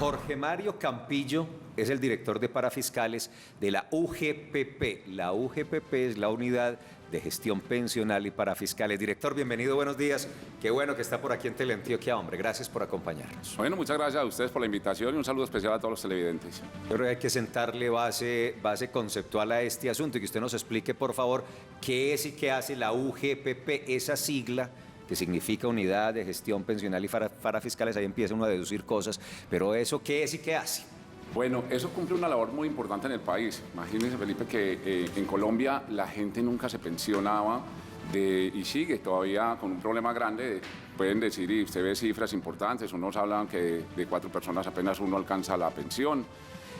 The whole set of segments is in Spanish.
Jorge Mario Campillo es el director de Parafiscales de la UGPP. La UGPP es la Unidad de Gestión Pensional y Parafiscales. Director, bienvenido, buenos días. Qué bueno que está por aquí en Teleantioquia, hombre. Gracias por acompañarnos. Bueno, muchas gracias a ustedes por la invitación y un saludo especial a todos los televidentes. Yo creo que hay que sentarle base conceptual a este asunto y que usted nos explique, por favor, qué es y qué hace la UGPP, esa sigla que significa Unidad de Gestión Pensional y Parafiscales. Ahí empieza uno a deducir cosas, pero ¿eso qué es y qué hace? Bueno, eso cumple una labor muy importante en el país. Imagínense, Felipe, que en Colombia la gente nunca se pensionaba y sigue todavía con un problema grande. Pueden decir, y usted ve cifras importantes, unos hablan que de 4 personas apenas uno alcanza la pensión.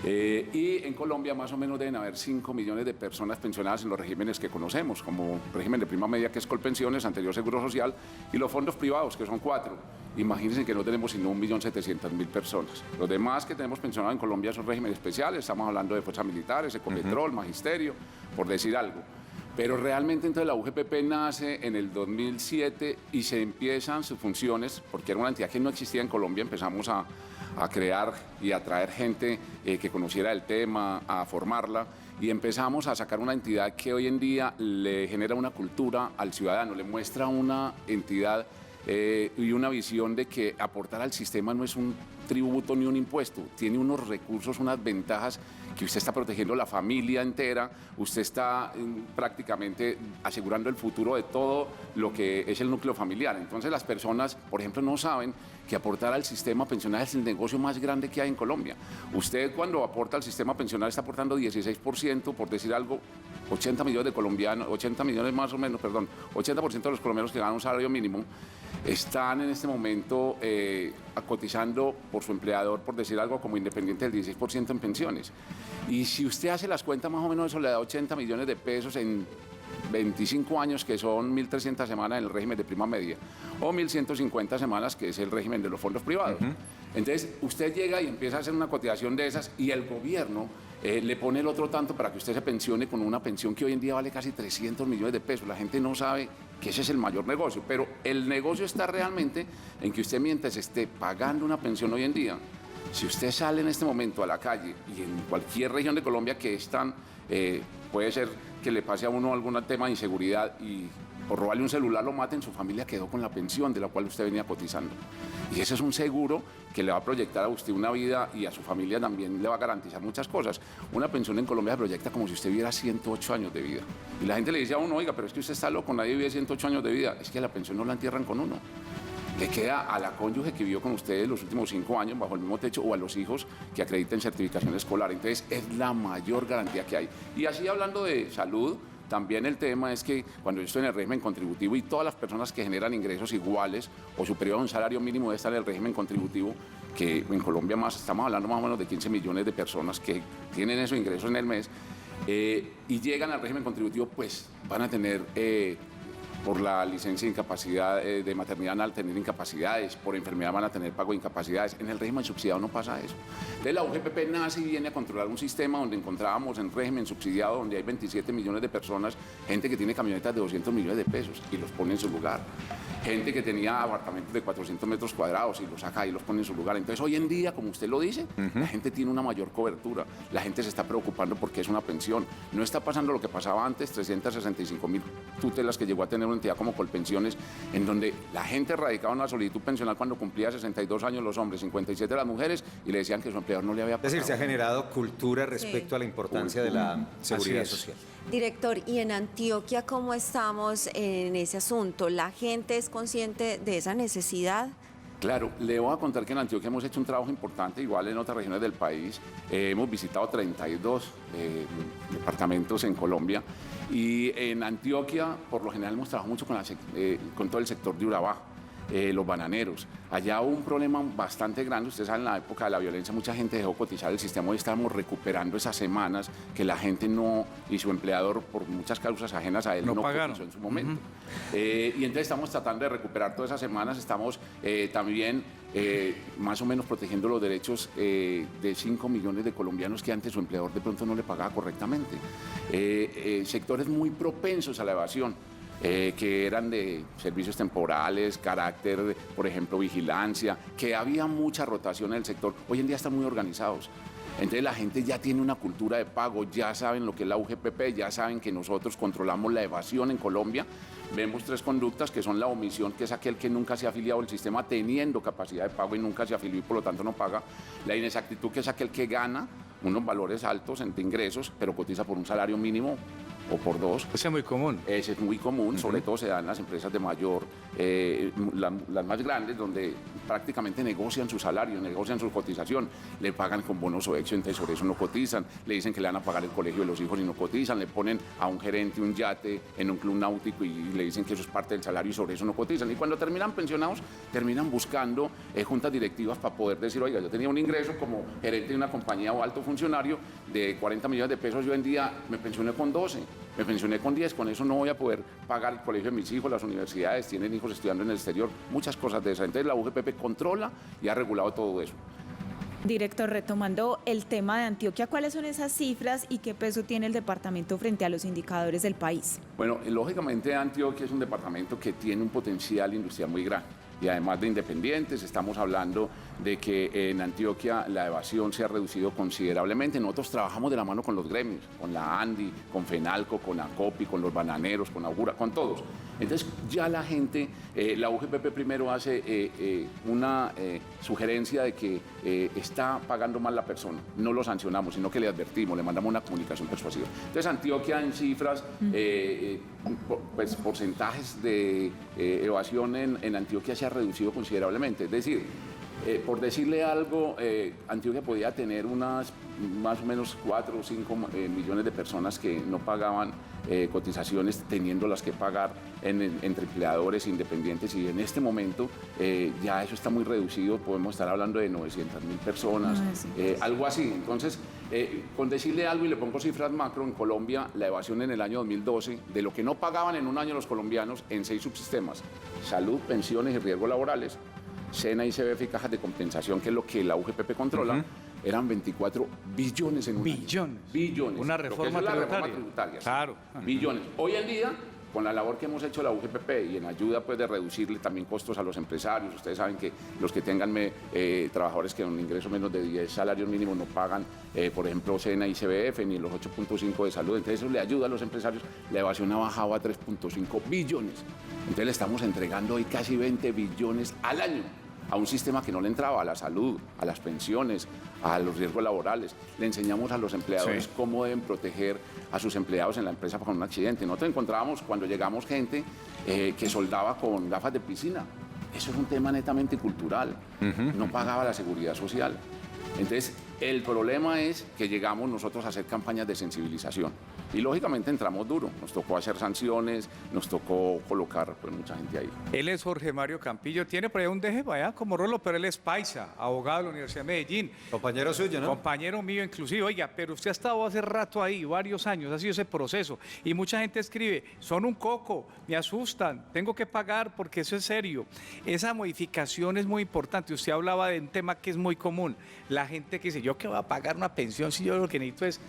Y en Colombia más o menos deben haber 5 millones de personas pensionadas en los regímenes que conocemos, como régimen de prima media, que es Colpensiones, anterior Seguro Social, y los fondos privados, que son 4. Imagínense que no tenemos sino 1.700.000 personas. Los demás que tenemos pensionados en Colombia son regímenes especiales, estamos hablando de fuerzas militares, Ecopetrol, Magisterio, por decir algo. Pero realmente entonces la UGPP nace en el 2007 y se empiezan sus funciones, porque era una entidad que no existía en Colombia. Empezamos a crear y a traer gente que conociera el tema, a formarla, y empezamos a sacar una entidad que hoy en día le genera una cultura al ciudadano, le muestra una entidad y una visión de que aportar al sistema no es un tributo ni un impuesto, tiene unos recursos, unas ventajas, que usted está protegiendo la familia entera, usted está prácticamente asegurando el futuro de todo lo que es el núcleo familiar. Entonces las personas, por ejemplo, no saben que aportar al sistema pensional es el negocio más grande que hay en Colombia. Usted cuando aporta al sistema pensional está aportando 16%, por decir algo, 80 millones de colombianos, 80 millones más o menos, perdón, 80% de los colombianos que ganan un salario mínimo están en este momento cotizando por su empleador, por decir algo, como independiente del 16% en pensiones. Y si usted hace las cuentas, más o menos eso le da 80 millones de pesos en 25 años, que son 1.300 semanas en el régimen de prima media, o 1.150 semanas, que es el régimen de los fondos privados. Entonces, usted llega y empieza a hacer una cotización de esas y el gobierno le pone el otro tanto para que usted se pensione con una pensión que hoy en día vale casi 300 millones de pesos. La gente no sabe que ese es el mayor negocio, pero el negocio está realmente en que usted, mientras esté pagando una pensión hoy en día, si usted sale en este momento a la calle y en cualquier región de Colombia que es tan, puede ser que le pase a uno algún tema de inseguridad y por robarle un celular lo maten, su familia quedó con la pensión de la cual usted venía cotizando. Y ese es un seguro que le va a proyectar a usted una vida y a su familia también le va a garantizar muchas cosas. Una pensión en Colombia se proyecta como si usted viviera 108 años de vida. Y la gente le dice a uno, oiga, pero es que usted está loco, nadie vive 108 años de vida. Es que la pensión no la entierran con uno. Le queda a la cónyuge que vivió con ustedes los últimos 5 años bajo el mismo techo o a los hijos que acrediten certificación escolar. Entonces es la mayor garantía que hay. Y así, hablando de salud, también el tema es que cuando yo estoy en el régimen contributivo y todas las personas que generan ingresos iguales o superior a un salario mínimo debe estar en el régimen contributivo, que en Colombia estamos hablando más o menos de 15 millones de personas que tienen esos ingresos en el mes y llegan al régimen contributivo, pues van a tener por la licencia de incapacidad de maternidad, al tener incapacidades, por enfermedad van a tener pago de incapacidades. En el régimen subsidiado no pasa eso. Entonces la UGPP nace y viene a controlar un sistema donde encontrábamos en régimen subsidiado, donde hay 27 millones de personas, gente que tiene camionetas de 200 millones de pesos y los pone en su lugar. Gente que tenía apartamentos de 400 metros cuadrados y los saca y los pone en su lugar. Entonces hoy en día, como usted lo dice, la gente tiene una mayor cobertura, la gente se está preocupando porque es una pensión. No está pasando lo que pasaba antes, 365.000 tutelas que llegó a tener una entidad como Colpensiones, en donde la gente radicaba una solicitud pensional cuando cumplía 62 años los hombres, 57 las mujeres, y le decían que su empleador no le había pagado. Es decir, se ha generado cultura respecto a la importancia de la seguridad social. Director, ¿y en Antioquia cómo estamos en ese asunto? ¿La gente es consciente de esa necesidad? Claro, le voy a contar que en Antioquia hemos hecho un trabajo importante, igual en otras regiones del país. Hemos visitado 32 departamentos en Colombia y en Antioquia, por lo general, hemos trabajado mucho con todo el sector de Urabá. Los bananeros. Allá hubo un problema bastante grande. Ustedes saben, en la época de la violencia mucha gente dejó cotizar el sistema. Hoy estamos recuperando esas semanas que la gente no, y su empleador, por muchas causas ajenas a él, no cotizó en su momento. Y entonces estamos tratando de recuperar todas esas semanas. Estamos también más o menos protegiendo los derechos de 5 millones de colombianos que antes su empleador de pronto no le pagaba correctamente. Sectores muy propensos a la evasión. que eran de servicios temporales, carácter, por ejemplo, vigilancia, que había mucha rotación en el sector. Hoy en día están muy organizados. Entonces la gente ya tiene una cultura de pago, ya saben lo que es la UGPP, ya saben que nosotros controlamos la evasión en Colombia. Vemos 3 conductas que son la omisión, que es aquel que nunca se ha afiliado al sistema teniendo capacidad de pago y nunca se afilió y por lo tanto no paga. La inexactitud, que es aquel que gana unos valores altos en ingresos, pero cotiza por un salario mínimo o por 2. Ese es muy común. Ese es muy común, sobre todo se da en las empresas de mayor, las más grandes, donde prácticamente negocian su salario, negocian su cotización, le pagan con bonos o exo, entonces sobre eso no cotizan, le dicen que le van a pagar el colegio de los hijos y no cotizan, le ponen a un gerente un yate en un club náutico y le dicen que eso es parte del salario y sobre eso no cotizan. Y cuando terminan pensionados, terminan buscando juntas directivas para poder decir, oiga, yo tenía un ingreso como gerente de una compañía o alto funcionario de 40 millones de pesos, yo en día me pensioné con 12. Me pensioné con 10, con eso no voy a poder pagar el colegio de mis hijos, las universidades, tienen hijos estudiando en el exterior, muchas cosas de esas. Entonces la UGPP controla y ha regulado todo eso. Director, retomando el tema de Antioquia, ¿cuáles son esas cifras y qué peso tiene el departamento frente a los indicadores del país? Bueno, lógicamente Antioquia es un departamento que tiene un potencial industrial muy grande. Y además de independientes, estamos hablando de que en Antioquia la evasión se ha reducido considerablemente. Nosotros trabajamos de la mano con los gremios, con la ANDI, con FENALCO, con ACOPI, con los bananeros, con Augura, con todos. Entonces ya la gente, la UGPP primero hace una sugerencia de que está pagando mal la persona. No lo sancionamos, sino que le advertimos, le mandamos una comunicación persuasiva. Entonces Antioquia en cifras, pues porcentajes de evasión en Antioquia se ha reducido considerablemente. Es decir, por decirle algo, Antioquia podía tener unas más o menos 4 o 5 millones de personas que no pagaban cotizaciones, teniendo las que pagar entre empleadores independientes, y en este momento ya eso está muy reducido, podemos estar hablando de 900.000 personas, algo así. Entonces, con decirle algo y le pongo cifras macro, en Colombia la evasión en el año 2012, de lo que no pagaban en un año los colombianos en 6 subsistemas, salud, pensiones y riesgos laborales, SENA, ICBF y cajas de compensación, que es lo que la UGPP controla, eran 24 billones en un año. Billones. Una reforma tributaria. Claro. Billones. Hoy en día, con la labor que hemos hecho la UGPP y en ayuda pues, de reducirle también costos a los empresarios, ustedes saben que los que tengan trabajadores que con ingreso menos de 10 salarios mínimos no pagan, por ejemplo, SENA y CBF, ni los 8.5 de salud, entonces eso le ayuda a los empresarios. La evasión ha bajado a 3.5 billones. Entonces le estamos entregando hoy casi 20 billones al año a un sistema que no le entraba, a la salud, a las pensiones, a los riesgos laborales. Le enseñamos a los empleadores cómo deben proteger a sus empleados en la empresa con un accidente. Nosotros encontrábamos cuando llegamos gente que soldaba con gafas de piscina. Eso es un tema netamente cultural. No pagaba la seguridad social. Entonces, el problema es que llegamos nosotros a hacer campañas de sensibilización. Y lógicamente entramos duro. Nos tocó hacer sanciones, nos tocó colocar pues, mucha gente ahí. Él es Jorge Mario Campillo, tiene por ahí un deje allá como rolo, pero él es paisa, abogado de la Universidad de Medellín. Compañero suyo, ¿no? Compañero mío inclusive. Oiga, pero usted ha estado hace rato ahí, varios años, ha sido ese proceso. Y mucha gente escribe, son un coco, me asustan, tengo que pagar porque eso es serio. Esa modificación es muy importante. Usted hablaba de un tema que es muy común. La gente que dice, yo que voy a pagar una pensión si yo lo que necesito es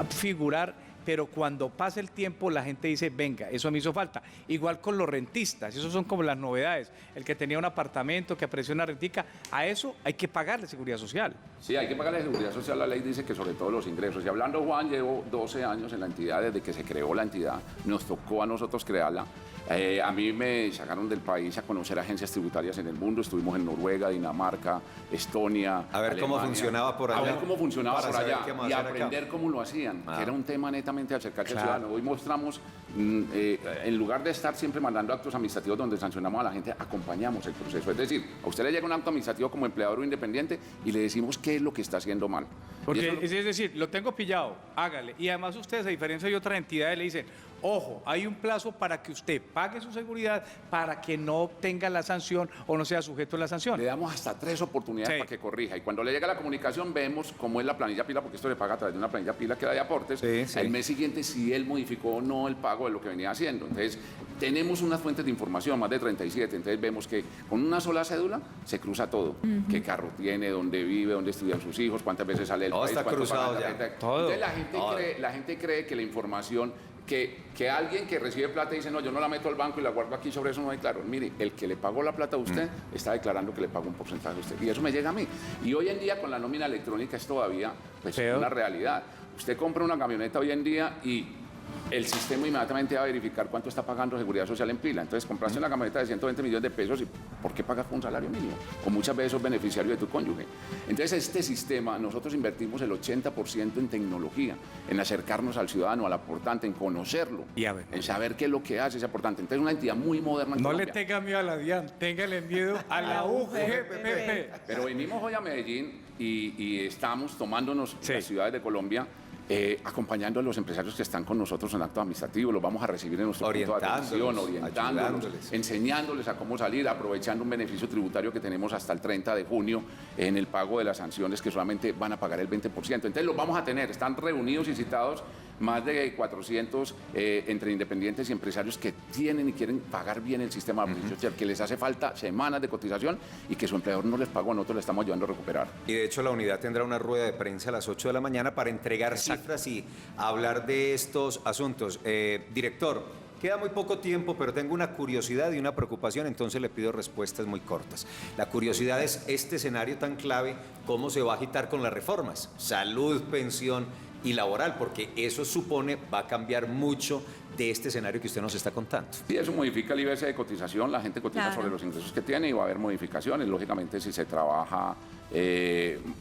figurar. Pero cuando pasa el tiempo la gente dice, venga, eso me hizo falta. Igual con los rentistas, esos son como las novedades. El que tenía un apartamento, que apreció una rentica, a eso hay que pagarle seguridad social. Sí, hay que pagarle seguridad social. La ley dice que sobre todo los ingresos. Y hablando, Juan, llevo 12 años en la entidad, desde que se creó la entidad. Nos tocó a nosotros crearla. A mí me sacaron del país a conocer agencias tributarias en el mundo. Estuvimos en Noruega, Dinamarca, Estonia, a ver Alemania, cómo funcionaba por allá. A ver cómo funcionaba por allá y aprender acá. Cómo lo hacían, que era un tema netamente acercarse al ciudadano. Hoy mostramos, en lugar de estar siempre mandando actos administrativos donde sancionamos a la gente, acompañamos el proceso. Es decir, a usted le llega un acto administrativo como empleador o independiente y le decimos qué es lo que está haciendo mal. Porque es decir, lo tengo pillado, hágale. Y además ustedes, a diferencia de otras entidades, le dicen, ojo, hay un plazo para que usted pague su seguridad para que no tenga la sanción o no sea sujeto a la sanción. Le damos hasta 3 oportunidades para que corrija. Y cuando le llega la comunicación, vemos cómo es la planilla pila, porque esto le paga a través de una planilla pila que da de aportes. El mes siguiente, si él modificó o no el pago de lo que venía haciendo. Entonces, tenemos unas fuentes de información, más de 37. Entonces, vemos que con una sola cédula se cruza todo. Qué carro tiene, dónde vive, dónde estudian sus hijos, cuántas veces sale del país. Está cruzado ya. Entonces, la gente cree que la información que alguien que recibe plata y dice, no, yo no la meto al banco y la guardo aquí, sobre eso no hay claro. Mire, el que le pagó la plata a usted está declarando que le pagó un porcentaje a usted. Y eso me llega a mí. Y hoy en día con la nómina electrónica es todavía pues, una realidad. Usted compra una camioneta hoy en día y el sistema inmediatamente va a verificar cuánto está pagando Seguridad Social en pila. Entonces, compraste una camioneta de 120 millones de pesos y ¿por qué pagas por un salario mínimo? O muchas veces sos beneficiario de tu cónyuge. Entonces, este sistema, nosotros invertimos el 80% en tecnología, en acercarnos al ciudadano, al aportante, en conocerlo, en saber qué es lo que hace ese aportante. Entonces, una entidad muy moderna en Colombia. No le tenga miedo a la DIAN, téngale miedo a la UGPP. Pero venimos hoy a Medellín y estamos tomándonos las ciudades de Colombia, acompañando a los empresarios que están con nosotros en acto administrativo, los vamos a recibir en nuestro punto de atención, orientándolos, enseñándoles a cómo salir, aprovechando un beneficio tributario que tenemos hasta el 30 de junio en el pago de las sanciones que solamente van a pagar el 20%. Entonces los vamos a tener, están reunidos y citados más de 400 entre independientes y empresarios que tienen y quieren pagar bien el sistema de protección social, que les hace falta semanas de cotización y que su empleador no les pagó, nosotros le estamos ayudando a recuperar. Y de hecho la unidad tendrá una rueda de prensa a las 8 de la mañana para entregar cifras y hablar de estos asuntos. Director, queda muy poco tiempo, pero tengo una curiosidad y una preocupación, entonces le pido respuestas muy cortas. La curiosidad es este escenario tan clave, ¿cómo se va a agitar con las reformas? Salud, pensión y laboral, porque eso supone va a cambiar mucho de este escenario que usted nos está contando. Sí, eso modifica el IBS de cotización, la gente cotiza sobre los ingresos que tiene y va a haber modificaciones. Lógicamente, si se trabaja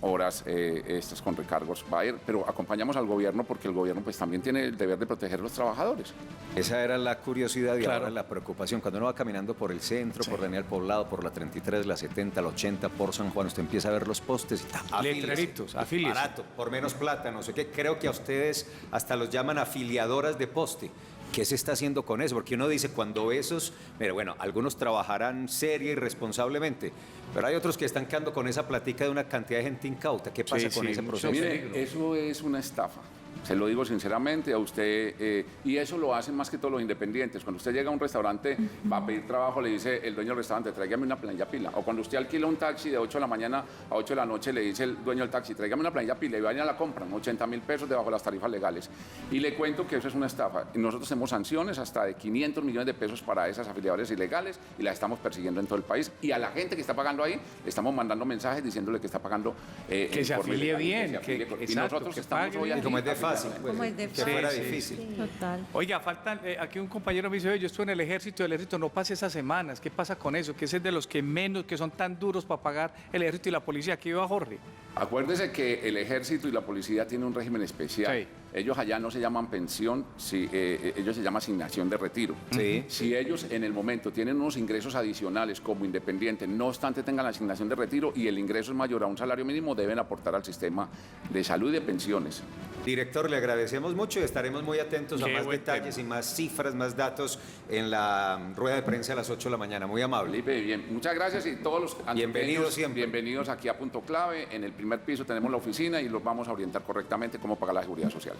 horas estas con recargos va a ir, pero acompañamos al gobierno porque el gobierno pues también tiene el deber de proteger a los trabajadores. Esa era la curiosidad y ahora la preocupación. Cuando uno va caminando por el centro, por Daniel Poblado, por la 33, la 70, la 80, por San Juan, usted empieza a ver los postes y letreritos, afíliese. Barato, por menos plata, no sé qué. Creo que a ustedes hasta los llaman afiliadoras de poste. ¿Qué se está haciendo con eso? Porque uno dice, cuando esos, pero bueno, algunos trabajarán seria y responsablemente, pero hay otros que están quedando con esa platica de una cantidad de gente incauta. ¿Qué pasa con ese proceso? Mire, eso es una estafa. Se lo digo sinceramente a usted, y eso lo hacen más que todos los independientes. Cuando usted llega a un restaurante, va a pedir trabajo, le dice el dueño del restaurante, tráigame una planilla pila. O cuando usted alquila un taxi de 8 de la mañana a 8 de la noche, le dice el dueño del taxi, tráigame una planilla pila, y vayan a la compran, 80.000 pesos debajo de las tarifas legales. Y le cuento que eso es una estafa. Y nosotros tenemos sanciones hasta de 500 millones de pesos para esas afiliadoras ilegales y las estamos persiguiendo en todo el país. Y a la gente que está pagando ahí, le estamos mandando mensajes diciéndole que está pagando que se afilie bien. Y nosotros estamos hoy aquí. Como es de fácil, pues. Como es de que fuera difícil. Sí. Total. Oiga, faltan, aquí un compañero me dice, oye, yo estuve en el ejército no pase esas semanas, ¿qué pasa con eso? Que ese es de los que menos, que son tan duros para pagar el ejército y la policía. Aquí va Jorge. Acuérdese que el ejército y la policía tienen un régimen especial. Sí. Ellos allá no se llaman pensión, ellos se llaman asignación de retiro. Sí. Si ellos en el momento tienen unos ingresos adicionales como independientes, no obstante tengan la asignación de retiro y el ingreso es mayor a un salario mínimo, deben aportar al sistema de salud y de pensiones. Director, le agradecemos mucho y estaremos muy atentos a Qué más buen detalles y más cifras, más datos en la rueda de prensa a las 8 de la mañana. Muy amable. Felipe, bien, muchas gracias y todos los antioqueños, Bienvenidos siempre. Bienvenidos aquí a Punto Clave. En el primer piso tenemos la oficina y los vamos a orientar correctamente cómo pagar la seguridad social.